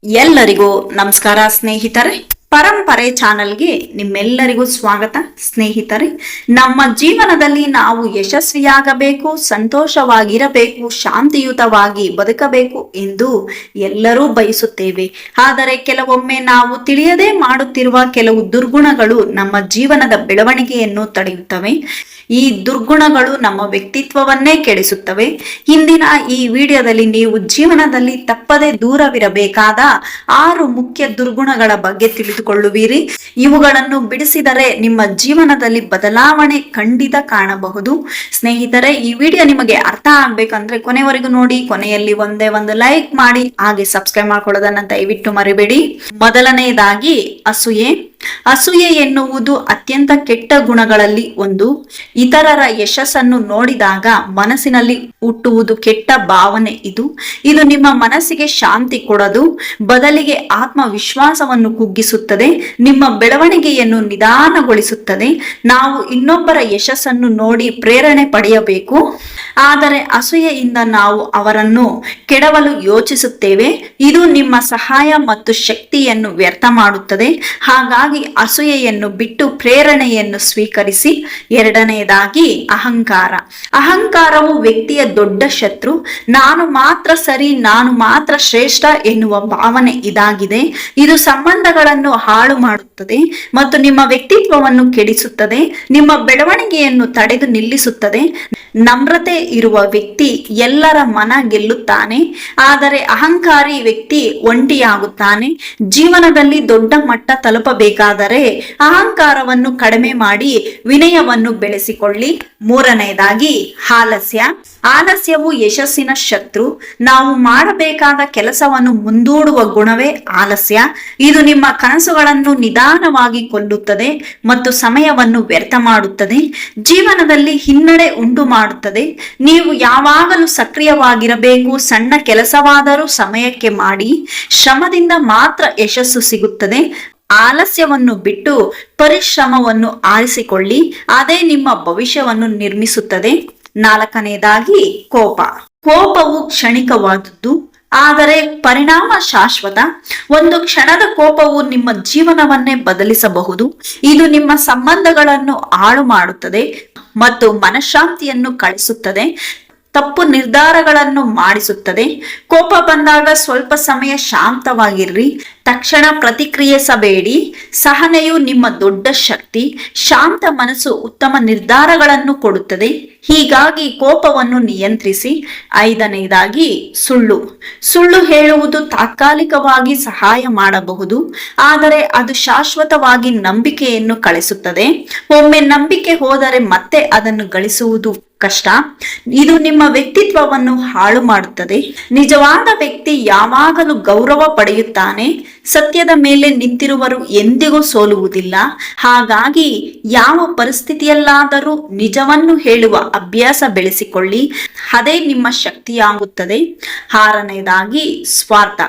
ಎಲ್ಲರಿಗೂ ನಮಸ್ಕಾರ ಸ್ನೇಹಿತರೆ. ಪರಂಪರೆ ಚಾನೆಲ್ಗೆ ನಿಮ್ಮೆಲ್ಲರಿಗೂ ಸ್ವಾಗತ ಸ್ನೇಹಿತರೆ. ನಮ್ಮ ಜೀವನದಲ್ಲಿ ನಾವು ಯಶಸ್ವಿಯಾಗಬೇಕು, ಸಂತೋಷವಾಗಿರಬೇಕು, ಶಾಂತಿಯುತವಾಗಿ ಬದುಕಬೇಕು ಎಂದು ಎಲ್ಲರೂ ಬಯಸುತ್ತೇವೆ. ಆದರೆ ಕೆಲವೊಮ್ಮೆ ನಾವು ತಿಳಿಯದೆ ಮಾಡುತ್ತಿರುವ ಕೆಲವು ದುರ್ಗುಣಗಳು ನಮ್ಮ ಜೀವನದ ಬೆಳವಣಿಗೆಯನ್ನು ತಡೆಯುತ್ತವೆ. ಈ ದುರ್ಗುಣಗಳು ನಮ್ಮ ವ್ಯಕ್ತಿತ್ವವನ್ನೇ ಕೆಡಿಸುತ್ತವೆ. ಇಂದಿನ ಈ ವಿಡಿಯೋದಲ್ಲಿ ನೀವು ಜೀವನದಲ್ಲಿ ತಪ್ಪದೆ ದೂರವಿರಬೇಕಾದ 6 ಮುಖ್ಯ ದುರ್ಗುಣಗಳ ಬಗ್ಗೆ ತಿಳಿದುಕೊಳ್ಳುವಿರಿ. ಇವುಗಳನ್ನು ಬಿಡಿಸಿದರೆ ನಿಮ್ಮ ಜೀವನದಲ್ಲಿ ಬದಲಾವಣೆ ಖಂಡಿತ ಕಾಣಬಹುದು. ಸ್ನೇಹಿತರೆ, ಈ ವಿಡಿಯೋ ನಿಮಗೆ ಅರ್ಥ ಆಗ್ಬೇಕಂದ್ರೆ ಕೊನೆವರೆಗೂ ನೋಡಿ. ಕೊನೆಯಲ್ಲಿ ಒಂದೇ ಒಂದು ಲೈಕ್ ಮಾಡಿ, ಹಾಗೆ ಸಬ್ಸ್ಕ್ರೈಬ್ ಮಾಡ್ಕೊಳ್ಳೋದನ್ನ ದಯವಿಟ್ಟು ಮರಿಬೇಡಿ. ಮೊದಲನೆಯದಾಗಿ ಅಸೂಯೆ. ಅಸೂಯೆ ಎನ್ನುವುದು ಅತ್ಯಂತ ಕೆಟ್ಟ ಗುಣಗಳಲ್ಲಿ ಒಂದು. ಇತರರ ಯಶಸ್ಸನ್ನು ನೋಡಿದಾಗ ಮನಸ್ಸಿನಲ್ಲಿ ಹುಟ್ಟುವುದು ಕೆಟ್ಟ ಭಾವನೆ. ಇದು ನಿಮ್ಮ ಮನಸ್ಸಿಗೆ ಶಾಂತಿ ಕೊಡದು, ಬದಲಿಗೆ ಆತ್ಮವಿಶ್ವಾಸವನ್ನು ಕುಗ್ಗಿಸುತ್ತದೆ, ನಿಮ್ಮ ಬೆಳವಣಿಗೆಯನ್ನು ನಿಧಾನಗೊಳಿಸುತ್ತದೆ. ನಾವು ಇನ್ನೊಬ್ಬರ ಯಶಸ್ಸನ್ನು ನೋಡಿ ಪ್ರೇರಣೆ ಪಡೆಯಬೇಕು, ಆದರೆ ಅಸೂಯೆಯಿಂದ ನಾವು ಅವರನ್ನು ಕೆಡವಲು ಯೋಚಿಸುತ್ತೇವೆ. ಇದು ನಿಮ್ಮ ಸಹಾಯ ಮತ್ತು ಶಕ್ತಿಯನ್ನು ವ್ಯರ್ಥ ಮಾಡುತ್ತದೆ. ಹಾಗಾಗಿ ಅಸೂಯೆಯನ್ನು ಬಿಟ್ಟು ಪ್ರೇರಣೆಯನ್ನು ಸ್ವೀಕರಿಸಿ. ಎರಡನೆಯದಾಗಿ ಅಹಂಕಾರ. ಅಹಂಕಾರವು ವ್ಯಕ್ತಿಯ ದೊಡ್ಡ ಶತ್ರು. ನಾನು ಮಾತ್ರ ಸರಿ, ನಾನು ಮಾತ್ರ ಶ್ರೇಷ್ಠ ಎನ್ನುವ ಭಾವನೆ ಇದಾಗಿದೆ. ಇದು ಸಂಬಂಧಗಳನ್ನು ಹಾಳು ಮಾಡುತ್ತದೆ ಮತ್ತು ನಿಮ್ಮ ವ್ಯಕ್ತಿತ್ವವನ್ನು ಕೆಡಿಸುತ್ತದೆ, ನಿಮ್ಮ ಬೆಳವಣಿಗೆಯನ್ನು ತಡೆದು ನಿಲ್ಲಿಸುತ್ತದೆ. ನಮ್ರತೆ ಇರುವ ವ್ಯಕ್ತಿ ಎಲ್ಲರ ಮನ ಗೆಲ್ಲುತ್ತಾನೆ, ಆದರೆ ಅಹಂಕಾರಿ ವ್ಯಕ್ತಿ ಒಂಟಿಯಾಗುತ್ತಾನೆ. ಜೀವನದಲ್ಲಿ ದೊಡ್ಡ ಮಟ್ಟ ತಲುಪಬೇಕಾದರೆ ಅಹಂಕಾರವನ್ನು ಕಡಿಮೆ ಮಾಡಿ ವಿನಯವನ್ನು ಬೆಳೆಸಿಕೊಳ್ಳಿ. ಮೂರನೆಯದಾಗಿ ಆಲಸ್ಯ. ಆಲಸ್ಯವು ಯಶಸ್ಸಿನ ಶತ್ರು. ನಾವು ಮಾಡಬೇಕಾದ ಕೆಲಸವನ್ನು ಮುಂದೂಡುವ ಗುಣವೇ ಆಲಸ್ಯ. ಇದು ನಿಮ್ಮ ಕನಸುಗಳನ್ನು ನಿಧಾನವಾಗಿ ಕೊಲ್ಲುತ್ತದೆ ಮತ್ತು ಸಮಯವನ್ನು ವ್ಯರ್ಥ ಮಾಡುತ್ತದೆ, ಜೀವನದಲ್ಲಿ ಹಿನ್ನಡೆ ಉಂಟು ಮಾಡುತ್ತದೆ. ನೀವು ಯಾವಾಗಲೂ ಸಕ್ರಿಯವಾಗಿರಬೇಕು. ಸಣ್ಣ ಕೆಲಸವಾದರೂ ಸಮಯಕ್ಕೆ ಮಾಡಿ. ಶ್ರಮದಿಂದ ಮಾತ್ರ ಯಶಸ್ಸು ಸಿಗುತ್ತದೆ. ಆಲಸ್ಯವನ್ನು ಬಿಟ್ಟು ಪರಿಶ್ರಮವನ್ನು ಆರಿಸಿಕೊಳ್ಳಿ, ಅದೇ ನಿಮ್ಮ ಭವಿಷ್ಯವನ್ನು ನಿರ್ಮಿಸುತ್ತದೆ. ನಾಲ್ಕನೆಯದಾಗಿ ಕೋಪ. ಕೋಪವು ಕ್ಷಣಿಕವಾದದ್ದು, ಆದರೆ ಪರಿಣಾಮ ಶಾಶ್ವತ. ಒಂದು ಕ್ಷಣದ ಕೋಪವು ನಿಮ್ಮ ಜೀವನವನ್ನೇ ಬದಲಿಸಬಹುದು. ಇದು ನಿಮ್ಮ ಸಂಬಂಧಗಳನ್ನು ಹಾಳು ಮಾಡುತ್ತದೆ ಮತ್ತು ಮನಃಶಾಂತಿಯನ್ನು ಕಳಿಸುತ್ತದೆ, ತಪ್ಪು ನಿರ್ಧಾರಗಳನ್ನು ಮಾಡಿಸುತ್ತದೆ. ಕೋಪ ಬಂದಾಗ ಸ್ವಲ್ಪ ಸಮಯ ಶಾಂತವಾಗಿರ್ರಿ, ತಕ್ಷಣ ಪ್ರತಿಕ್ರಿಯಿಸಬೇಡಿ. ಸಹನೆಯು ನಿಮ್ಮ ದೊಡ್ಡ ಶಕ್ತಿ. ಶಾಂತ ಮನಸ್ಸು ಉತ್ತಮ ನಿರ್ಧಾರಗಳನ್ನು ಕೊಡುತ್ತದೆ. ಹೀಗಾಗಿ ಕೋಪವನ್ನು ನಿಯಂತ್ರಿಸಿ. ಐದನೆಯದಾಗಿ ಸುಳ್ಳು. ಸುಳ್ಳು ಹೇಳುವುದು ತಾತ್ಕಾಲಿಕವಾಗಿ ಸಹಾಯ ಮಾಡಬಹುದು, ಆದರೆ ಅದು ಶಾಶ್ವತವಾಗಿ ನಂಬಿಕೆಯನ್ನು ಕಳಿಸುತ್ತದೆ. ಒಮ್ಮೆ ನಂಬಿಕೆ ಹೋದರೆ ಮತ್ತೆ ಅದನ್ನು ಗಳಿಸುವುದು ಕಷ್ಟ. ಇದು ನಿಮ್ಮ ವ್ಯಕ್ತಿತ್ವವನ್ನು ಹಾಳು ಮಾಡುತ್ತದೆ. ನಿಜವಾದ ವ್ಯಕ್ತಿ ಯಾವಾಗಲೂ ಗೌರವ ಪಡೆಯುತ್ತಾನೆ. ಸತ್ಯದ ಮೇಲೆ ನಿಂತಿರುವರು ಎಂದಿಗೂ ಸೋಲುವುದಿಲ್ಲ. ಹಾಗಾಗಿ ಯಾವ ಪರಿಸ್ಥಿತಿಯಲ್ಲಾದರೂ ನಿಜವನ್ನು ಹೇಳುವ ಅಭ್ಯಾಸ ಬೆಳೆಸಿಕೊಳ್ಳಿ, ಅದೇ ನಿಮ್ಮ ಶಕ್ತಿಯಾಗುತ್ತದೆ. ಆರನೆಯದಾಗಿ ಸ್ವಾರ್ಥ.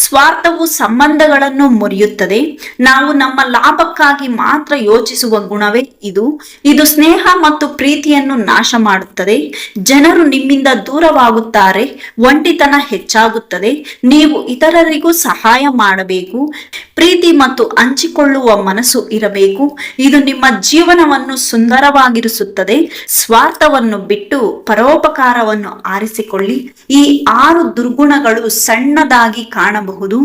ಸ್ವಾರ್ಥವು ಸಂಬಂಧಗಳನ್ನು ಮುರಿಯುತ್ತದೆ. ನಾವು ನಮ್ಮ ಲಾಭಕ್ಕಾಗಿ ಮಾತ್ರ ಯೋಚಿಸುವ ಗುಣವೇ ಇದು ಸ್ನೇಹ ಮತ್ತು ಪ್ರೀತಿಯನ್ನು ನಾಶ ಮಾಡುತ್ತದೆ. ಜನರು ನಿಮ್ಮಿಂದ ದೂರವಾಗುತ್ತಾರೆ, ಒಂಟಿತನ ಹೆಚ್ಚಾಗುತ್ತದೆ. ನೀವು ಇತರರಿಗೂ ಸಹಾಯ ಮಾಡಬೇಕು, ಪ್ರೀತಿ ಮತ್ತು ಹಂಚಿಕೊಳ್ಳುವ ಮನಸ್ಸು ಇರಬೇಕು. ಇದು ನಿಮ್ಮ ಜೀವನವನ್ನು ಸುಂದರವಾಗಿರಿಸುತ್ತದೆ. ಸ್ವಾರ್ಥವನ್ನು ಬಿಟ್ಟು ಪರೋಪಕಾರವನ್ನು ಆರಿಸಿಕೊಳ್ಳಿ. ಈ 6 ದುರ್ಗುಣಗಳು ಸಣ್ಣದಾಗಿ ಕಾಣಬಹುದು,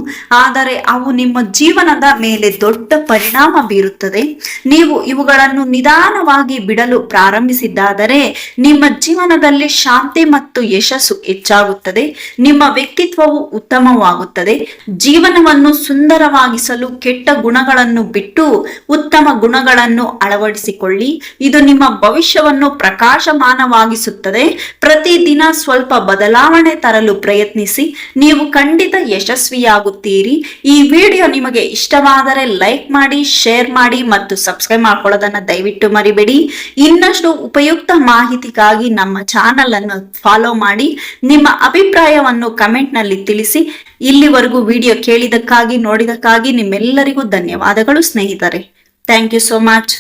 ಆದರೆ ಅವು ನಿಮ್ಮ ಜೀವನದ ಮೇಲೆ ದೊಡ್ಡ ಪರಿಣಾಮ ಬೀರುತ್ತದೆ. ನೀವು ಇವುಗಳನ್ನು ನಿಧಾನವಾಗಿ ಬಿಡಲು ಪ್ರಾರಂಭಿಸಿದ್ದಾದರೆ ನಿಮ್ಮ ಜೀವನದಲ್ಲಿ ಶಾಂತಿ ಮತ್ತು ಯಶಸ್ಸು ಹೆಚ್ಚಾಗುತ್ತದೆ. ನಿಮ್ಮ ವ್ಯಕ್ತಿತ್ವವು ಉತ್ತಮವಾಗುತ್ತದೆ. ಜೀವನವನ್ನು ಸುಂದರವಾಗಿಸಲು ಕೆಟ್ಟ ಗುಣಗಳನ್ನು ಬಿಟ್ಟು ಉತ್ತಮ ಗುಣಗಳನ್ನು ಅಳವಡಿಸಿಕೊಳ್ಳಿ. ಇದು ನಿಮ್ಮ ಭವಿಷ್ಯವನ್ನು ಪ್ರಕಾಶಮಾನವಾಗಿಸುತ್ತದೆ. ಪ್ರತಿದಿನ ಸ್ವಲ್ಪ ಬದಲಾವಣೆ ತರಲು ಪ್ರಯತ್ನಿಸಿ, ನೀವು ಖಂಡಿತ ಯಶಸ್ವಿಯಾಗುತ್ತೀರಿ. ಈ ವಿಡಿಯೋ ನಿಮಗೆ ಇಷ್ಟವಾದರೆ ಲೈಕ್ ಮಾಡಿ, ಶೇರ್ ಮಾಡಿ ಮತ್ತು ಸಬ್ಸ್ಕ್ರೈಬ್ ಮಾಡ್ಕೊಳ್ಳೋದನ್ನ ದಯವಿಟ್ಟು ಮರಿಬೇಡಿ. ಇನ್ನಷ್ಟು ಉಪಯುಕ್ತ ಮಾಹಿತಿಗಾಗಿ ನಮ್ಮ ಚಾನೆಲ್ ಅನ್ನು ಫಾಲೋ ಮಾಡಿ. ನಿಮ್ಮ ಅಭಿಪ್ರಾಯವನ್ನು ಕಮೆಂಟ್ ನಲ್ಲಿ ತಿಳಿಸಿ. ಇಲ್ಲಿವರೆಗೂ ವಿಡಿಯೋ ಕೇಳಿದಕ್ಕಾಗಿ, ನೋಡಿದಕ್ಕಾಗಿ ನಿಮ್ಮೆಲ್ಲರಿಗೂ ಧನ್ಯವಾದಗಳು ಸ್ನೇಹಿತರೆ. Thank you so much.